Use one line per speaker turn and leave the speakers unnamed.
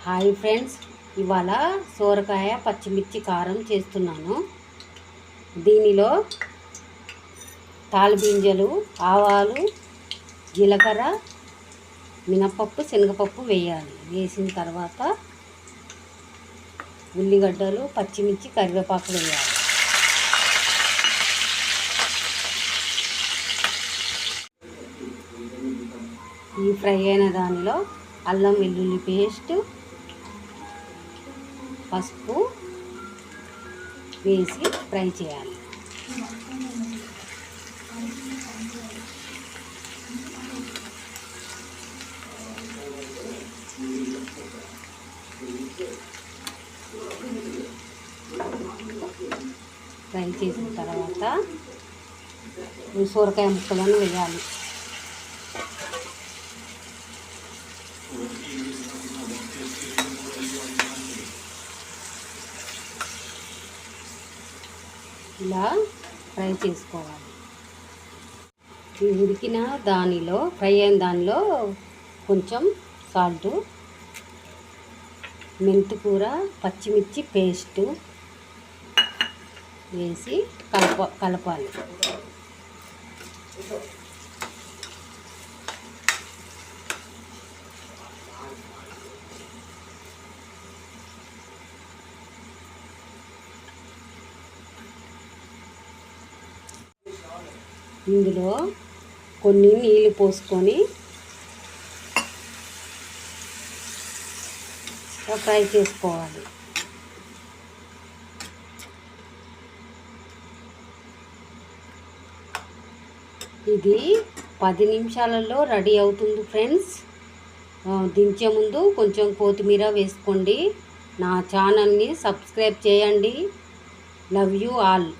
Hi friends, ఇవాళ సోరకాయ పచ్చిమిర్చి కారం చేస్తున్నాను. దీనిలో తాలిగింజలు, ఆవాలు, జీలకర్ర, మినపప్పు, శనగపప్పు వేయాలి. వేసిన తర్వాత ఉల్లిగడ్డలు, పచ్చిమిర్చి, కరివేపాకు వేయాలి. ఈ ఫ్రై అయిన దానిలో అల్లం వెల్లుల్లి పేస్ట్, పసుపు వేసి ఫ్రై చేయాలి. ఫ్రై చేసిన తర్వాత సొరకాయ ముక్కలను వేయాలి. ఇలా ఫ్రై చేసుకోవాలి. ఈ ఉడికిన దానిలో ఫ్రై అయిన దానిలో కొంచెం సాల్టు, మెంతికూర, పచ్చిమిర్చి పేస్టు వేసి కలపాలి. ఇందులో కొన్ని నీళ్ళు పోసుకొని ఫ్రై చేసుకోవాలి. ఇది 10 నిమిషాలలో రెడీ అవుతుంది ఫ్రెండ్స్. దించే ముందు కొంచెం కొత్తిమీర వేసుకోండి. నా ఛానల్ని సబ్స్క్రైబ్ చేయండి. Love you all.